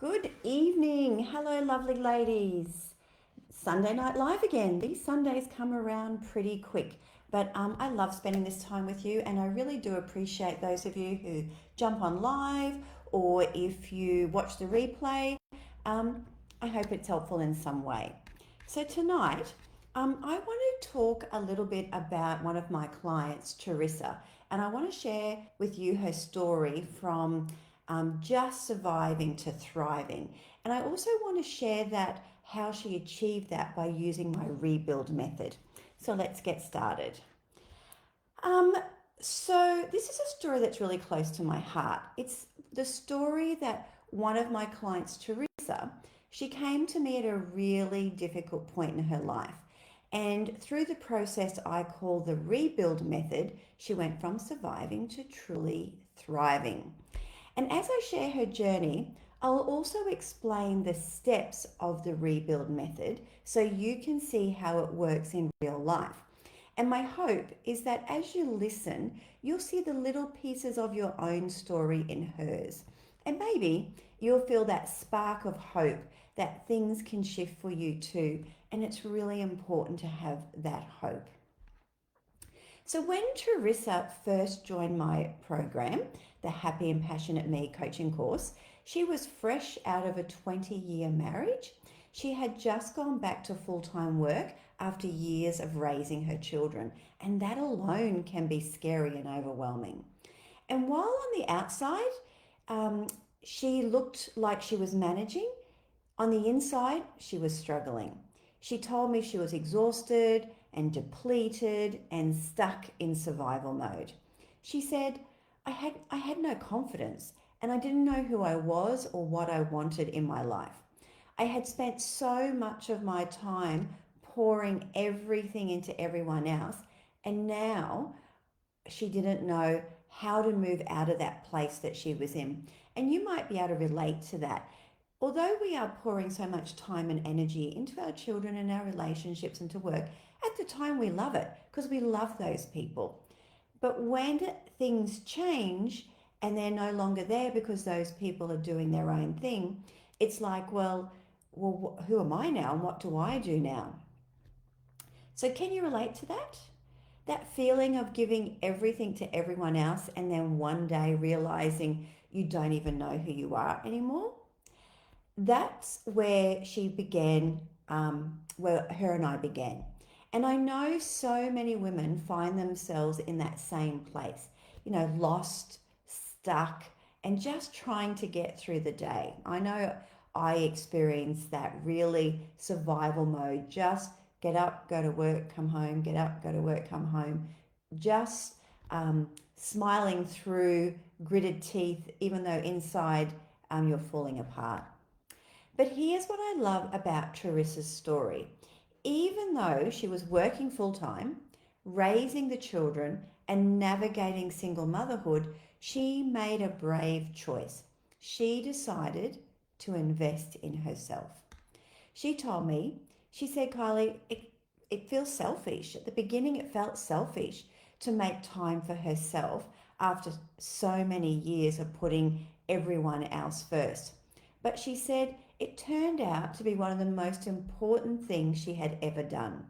Good evening. Hello, lovely ladies. Sunday Night Live again. These Sundays come around pretty quick, but I love spending this time with you, and I really do appreciate those of you who jump on live or if you watch the replay. Um, I hope it's helpful in some way. So, tonight, I want to talk a little bit about one of my clients, Tarissa, and I want to share with you her story from just surviving to thriving. And I also want to share that how she achieved that by using my rebuild method. So let's get started. Um, so this is a story that's really close to my heart. It's the story that one of my clients, Tarissa, she came to me at a really difficult point in her life. And through the process I call the rebuild method, she went from surviving to truly thriving. And as I share her journey, I'll also explain the steps of the rebuild method so you can see how it works in real life. And my hope is that as you listen, you'll see the little pieces of your own story in hers. And maybe you'll feel that spark of hope that things can shift for you too. And it's really important to have that hope. So when Tarissa first joined my program, the Happy and Passionate Me coaching course, she was fresh out of a 20-year marriage. She had just gone back to full-time work after years of raising her children, and that alone can be scary and overwhelming. And while on the outside, she looked like she was managing, on the inside, she was struggling. She told me she was exhausted and depleted and stuck in survival mode. She said, I had no confidence and I didn't know who I was or what I wanted in my life. I had spent so much of my time pouring everything into everyone else, and now she didn't know how to move out of that place that she was in. And you might be able to relate to that. Although we are pouring so much time and energy into our children and our relationships and to work, at the time we love it because we love those people. But when things change and they're no longer there because those people are doing their own thing, it's like, well, who am I now and what do I do now? So can you relate to that? That feeling of giving everything to everyone else and then one day realizing you don't even know who you are anymore? That's where she began, where her and I began. And I know so many women find themselves in that same place, lost, stuck, and just trying to get through the day. I know I experienced that really survival mode, just get up, go to work, come home, get up, go to work, come home, just smiling through gritted teeth, even though inside you're falling apart. But here's what I love about Tarissa's story. Even though she was working full time, raising the children, and navigating single motherhood, she made a brave choice. She decided to invest in herself. She told me, she said, Kylie, it feels selfish. At the beginning, it felt selfish to make time for herself after so many years of putting everyone else first. But she said it turned out to be one of the most important things she had ever done.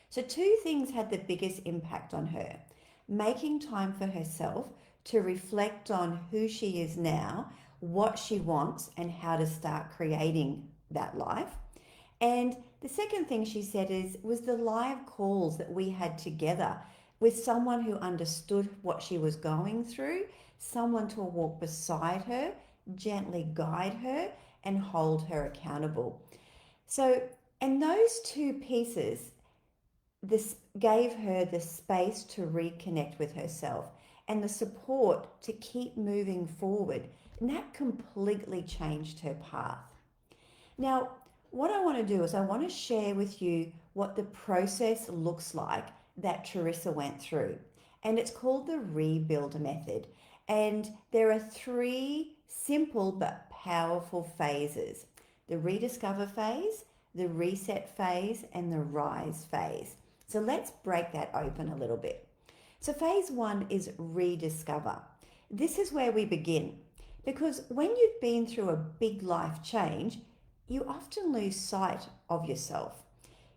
So two things had the biggest impact on her: making time for herself to reflect on who she is now, what she wants, and how to start creating that life. And the second thing she said was the live calls that we had together with someone who understood what she was going through, someone to walk beside her, gently guide her, and hold her accountable. So, and those two pieces, this gave her the space to reconnect with herself and the support to keep moving forward. And that completely changed her path. Now, what I want to do is I want to share with you what the process looks like that Tarissa went through. And it's called the rebuild method. And there are three simple but powerful phases: the rediscover phase, the reset phase, and the rise phase. So let's break that open a little bit. So phase one is rediscover. This is where we begin. Because when you've been through a big life change, you often lose sight of yourself.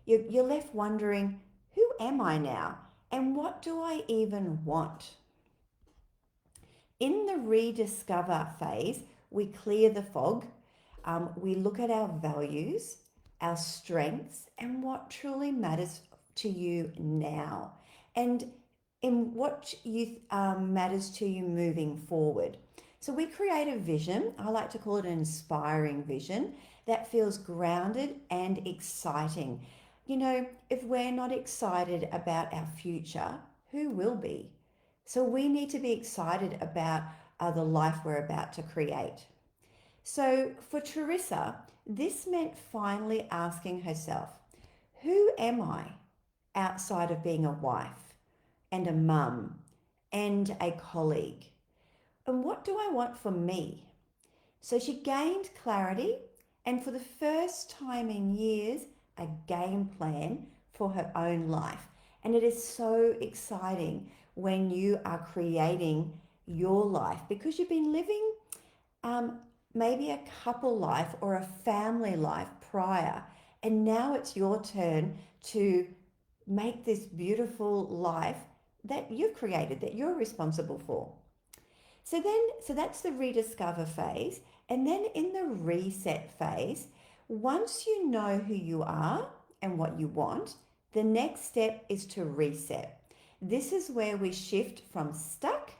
You're left wondering, who am I now? And what do I even want? In the rediscover phase, we clear the fog. We look at our values, our strengths, and what truly matters to you now, and in what matters to you moving forward. So we create a vision. I like to call it an inspiring vision that feels grounded and exciting. You know, if we're not excited about our future, who will be? So we need to be excited about the life we're about to create. So for Tarissa, this meant finally asking herself, who am I outside of being a wife and a mum and a colleague? And what do I want for me? So she gained clarity and for the first time in years, a game plan for her own life. And it is so exciting when you are creating your life because you've been living um, maybe a couple life or a family life prior. And now it's your turn to make this beautiful life that you've created, that you're responsible for. So that's the rediscover phase. And then in the reset phase, once you know who you are and what you want, the next step is to reset. This is where we shift from stuck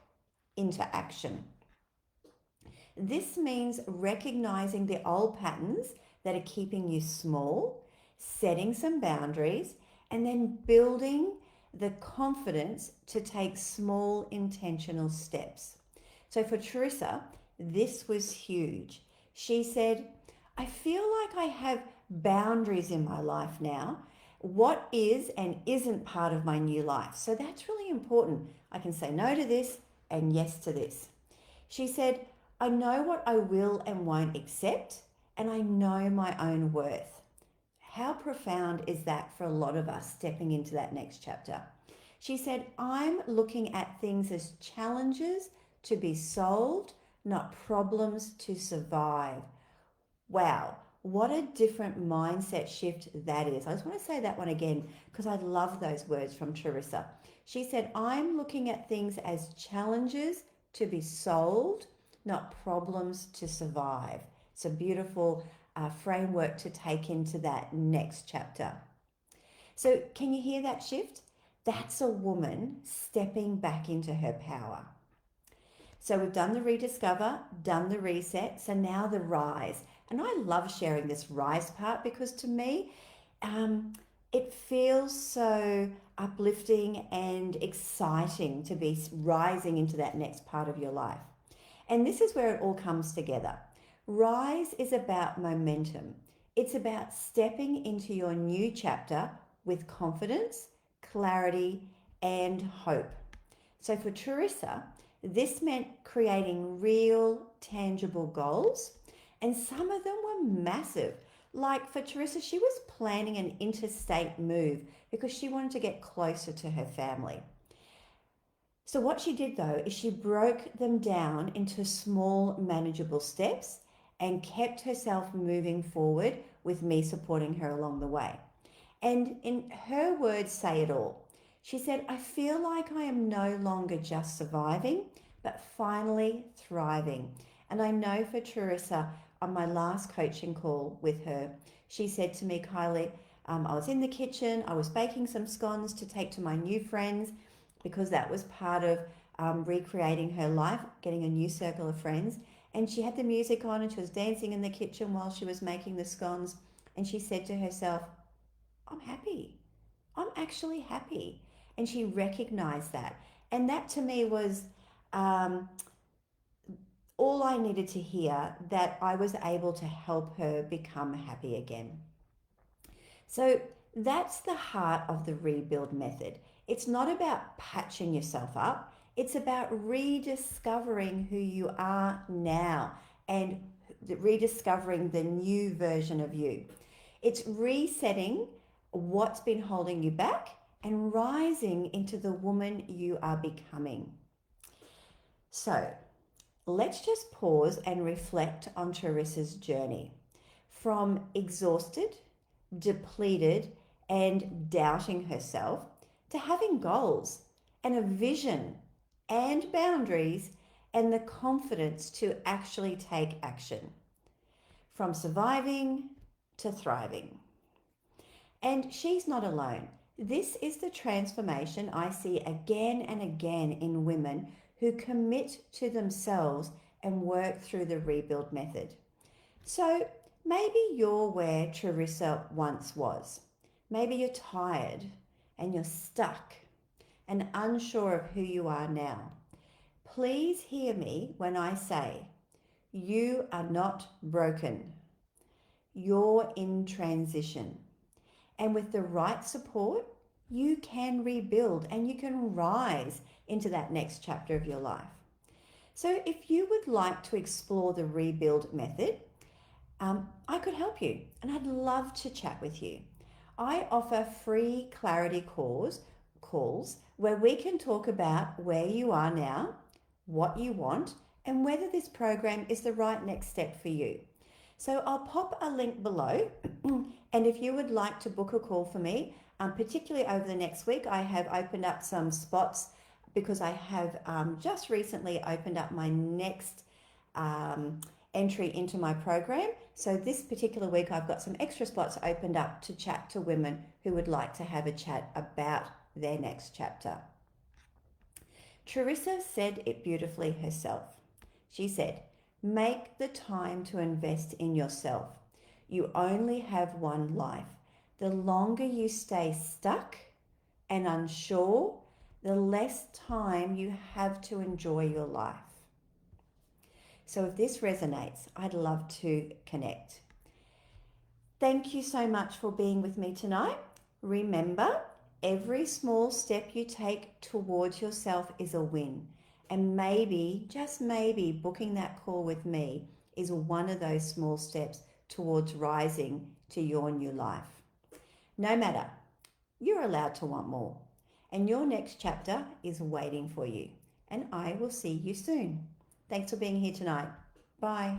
into action. This means recognizing the old patterns that are keeping you small, setting some boundaries, and then building the confidence to take small intentional steps. So for Tarissa, this was huge. She said, I feel like I have boundaries in my life now. What is and isn't part of my new life? So that's really important. I can say no to this and yes to this. She said, I know what I will and won't accept, and I know my own worth. How profound is that for a lot of us stepping into that next chapter? She said, I'm looking at things as challenges to be solved, not problems to survive. Wow, what a different mindset shift that is. I just want to say that one again because I love those words from Tarissa. She said, I'm looking at things as challenges to be solved, not problems to survive. It's a beautiful framework to take into that next chapter. So, can you hear that shift? That's a woman stepping back into her power. So, we've done the rediscover, done the reset, so now the rise. And I love sharing this rise part because to me, it feels so uplifting and exciting to be rising into that next part of your life. And this is where it all comes together. Rise is about momentum. It's about stepping into your new chapter with confidence, clarity, and hope. So for Tarissa, this meant creating real, tangible goals, and some of them were massive. Like for Tarissa, she was planning an interstate move because she wanted to get closer to her family. So what she did though is she broke them down into small manageable steps and kept herself moving forward with me supporting her along the way. And in her words say it all. She said, I feel like I am no longer just surviving, but finally thriving. And I know for Tarissa, on my last coaching call with her, she said to me, Kylie, I was in the kitchen, I was baking some scones to take to my new friends because that was part of recreating her life, getting a new circle of friends. And she had the music on and she was dancing in the kitchen while she was making the scones. And she said to herself, I'm happy. I'm actually happy. And she recognized that. And that to me was all I needed to hear, that I was able to help her become happy again. So that's the heart of the rebuild method. It's not about patching yourself up. It's about rediscovering who you are now and rediscovering the new version of you. It's resetting what's been holding you back and rising into the woman you are becoming. So let's just pause and reflect on Tarissa's journey from exhausted, depleted, and doubting herself to having goals and a vision and boundaries and the confidence to actually take action. From surviving to thriving. And she's not alone. This is the transformation I see again and again in women who commit to themselves and work through the rebuild method. So maybe you're where Tarissa once was. Maybe you're tired and you're stuck and unsure of who you are now. Please hear me when I say, you are not broken. You're in transition. And with the right support, you can rebuild and you can rise into that next chapter of your life. So if you would like to explore the rebuild method, I could help you and I'd love to chat with you. I offer free clarity calls where we can talk about where you are now, what you want, and whether this program is the right next step for you. So I'll pop a link below, and if you would like to book a call for me, particularly over the next week, I have opened up some spots because I have just recently opened up my next entry into my program. So this particular week, I've got some extra spots opened up to chat to women who would like to have a chat about their next chapter. Tarissa said it beautifully herself. She said, make the time to invest in yourself. You only have one life. The longer you stay stuck and unsure, the less time you have to enjoy your life. So if this resonates, I'd love to connect. Thank you so much for being with me tonight. Remember, every small step you take towards yourself is a win. And maybe, just maybe, booking that call with me is one of those small steps towards rising to your new life. No matter, you're allowed to want more. And your next chapter is waiting for you. And I will see you soon. Thanks for being here tonight. Bye.